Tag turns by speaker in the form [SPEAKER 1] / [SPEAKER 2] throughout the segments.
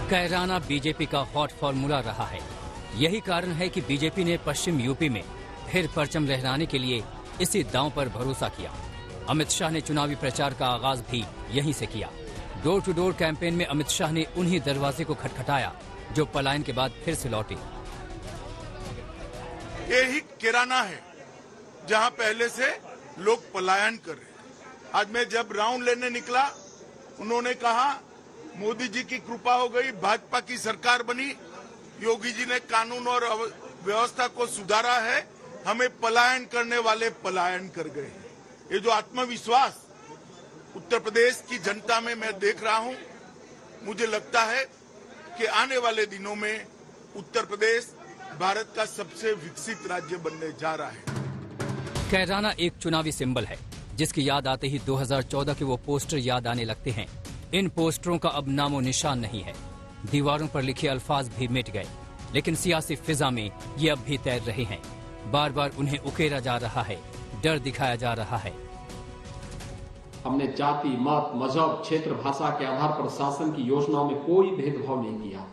[SPEAKER 1] Kairana BJP का hot formula रहा है। यही कारण है कि बीजेपी ने पश्चिम यूपी में फिर परचम लहराने के लिए इसी दांव पर भरोसा किया। अमित शाह ने चुनावी प्रचार का आगाज भी यहीं से किया। डोर टू डोर कैंपेन में अमित शाह ने उन्हीं दरवाजे को खटखटाया जो पलायन के बाद फिर से लौटे।
[SPEAKER 2] यही कैराना है जहां पहले से लोग पलायन कर रहे। आज मैं जब राउंड लेने निकला, उन्होंने कहा मोदी जी की कृपा हो गई, भाजपा की सरकार बनी, योगी जी ने कानून और व्यवस्था को सुधारा है, हमें पलायन करने वाले पलायन कर गए। ये जो आत्मविश्वास उत्तर प्रदेश की जनता में मैं देख रहा हूं, मुझे लगता है कि आने वाले दिनों में उत्तर प्रदेश भारत का सबसे विकसित राज्य बनने जा रहा है।
[SPEAKER 1] कैराना एक चुनावी सिंबल है जिसकी याद आते ही 2014 के वो पोस्टर याद आने लगते हैं। इन पोस्टरों का अब नामो निशान नहीं है। दीवारों पर लिखे अल्फाज भी मिट गए, लेकिन सियासी फिजा में ये अब भी तैर रहे हैं। बार बार उन्हें उकेरा जा रहा है, डर दिखाया जा रहा है।
[SPEAKER 3] हमने जाति, मत, मजहब, क्षेत्र, भाषा के आधार पर शासन की योजनाओं में कोई भेदभाव नहीं किया,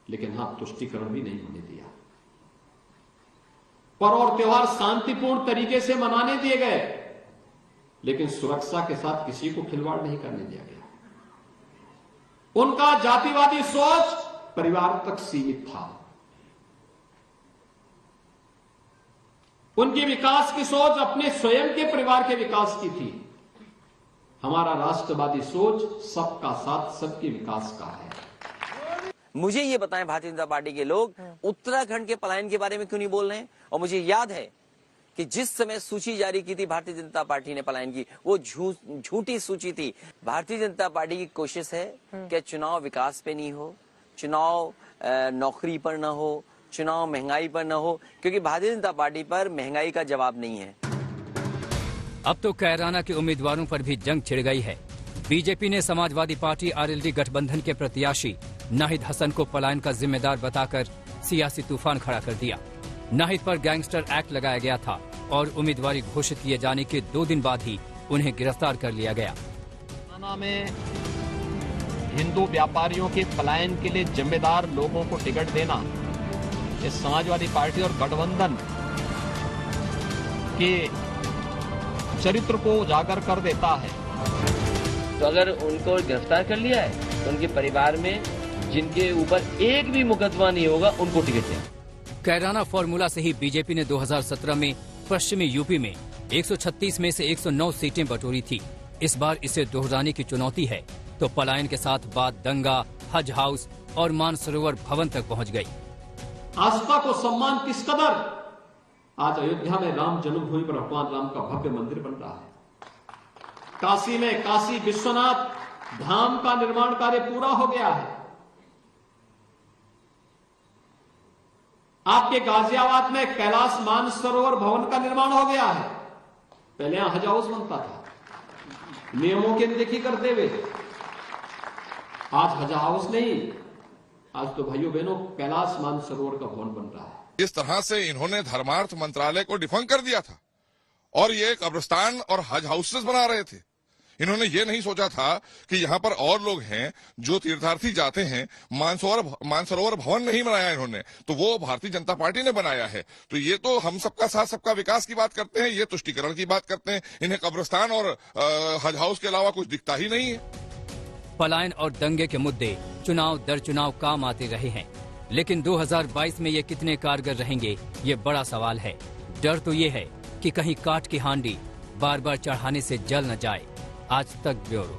[SPEAKER 3] लेकिन हाँ, तुष्टीकरण भी नहीं होने दिया। पर्व और त्योहार शांतिपूर्ण तरीके से मनाने दिए गए, लेकिन सुरक्षा के साथ किसी को खिलवाड़ नहीं करने दिया गया। उनका जातिवादी सोच परिवार तक सीमित था। उनकी विकास की सोच अपने स्वयं के परिवार के विकास की थी। हमारा राष्ट्रवादी सोच सबका साथ सबके विकास का है।
[SPEAKER 4] मुझे ये बताएं, भारतीय जनता पार्टी के लोग उत्तराखंड के पलायन के बारे में क्यों नहीं बोल रहे हैं? और मुझे याद है कि जिस समय सूची जारी की थी भारतीय जनता पार्टी ने पलायन की, वो झूठी सूची थी। भारतीय जनता पार्टी की कोशिश है कि चुनाव विकास पे नहीं हो, चुनाव नौकरी पर न हो, चुनाव महंगाई पर न हो, क्योंकि भारतीय जनता पार्टी पर महंगाई का जवाब नहीं है।
[SPEAKER 1] अब तो कैराना के उम्मीदवारों पर भी जंग छिड़ गई है। बीजेपी ने समाजवादी पार्टी आरएलडी गठबंधन के प्रत्याशी नाहिद हसन को पलायन का जिम्मेदार बताकर सियासी तूफान खड़ा कर दिया। नाहिद पर गैंगस्टर एक्ट लगाया गया था और उम्मीदवारी घोषित किए जाने के 2 दिन बाद ही उन्हें गिरफ्तार कर लिया गया।
[SPEAKER 3] कैराना में हिंदू व्यापारियों के पलायन के लिए जिम्मेदार लोगों को टिकट देना इस समाजवादी पार्टी और गठबंधन के चरित्र को उजागर कर देता है।
[SPEAKER 4] तो अगर उनको गिरफ्तार कर लिया है तो उनके परिवार में जिनके ऊपर एक भी मुकदमा नहीं होगा, उनको टिकट दें।
[SPEAKER 1] कैराना फॉर्मूला से ही बीजेपी ने 2017 में पश्चिमी यूपी में 136 में से 109 सीटें बटोरी थी। इस बार इसे दोहराने की चुनौती है, तो पलायन के साथ बात दंगा, हज हाउस और मानसरोवर भवन तक पहुंच गई।
[SPEAKER 3] आस्था को सम्मान किस कदर! आज अयोध्या में राम जन्मभूमि पर भगवान राम का भव्य मंदिर बन रहा है। काशी में काशी विश्वनाथ धाम का निर्माण कार्य पूरा हो गया है। आपके गाजियाबाद में कैलाश मानसरोवर भवन का निर्माण हो गया है। पहले यहां हज हाउस बनता था, नियमों की अनदेखी करते हुए। आज हज हाउस नहीं, आज तो भाइयों बहनों कैलाश मानसरोवर का भवन बन रहा है।
[SPEAKER 5] इस तरह से इन्होंने धर्मार्थ मंत्रालय को डिफंक कर दिया था और ये कब्रिस्तान और हज हाउसेस बना रहे थे। इन्होंने ये नहीं सोचा था कि यहाँ पर और लोग हैं जो तीर्थार्थी जाते हैं। मानसरोवर भवन नहीं बनाया इन्होंने, तो वो भारतीय जनता पार्टी ने बनाया है। तो ये तो हम सबका साथ सबका विकास की बात करते हैं, ये तुष्टीकरण की बात करते हैं। इन्हें कब्रिस्तान और हज हाउस के अलावा कुछ दिखता ही नहीं है।
[SPEAKER 1] पलायन और दंगे के मुद्दे चुनाव दर चुनाव काम आते रहे हैं, लेकिन 2022 में ये कितने कारगर रहेंगे, ये बड़ा सवाल है। डर तो ये है कि कहीं काठ की हांडी बार बार चढ़ाने से जल न जाए। आज तक ब्यूरो।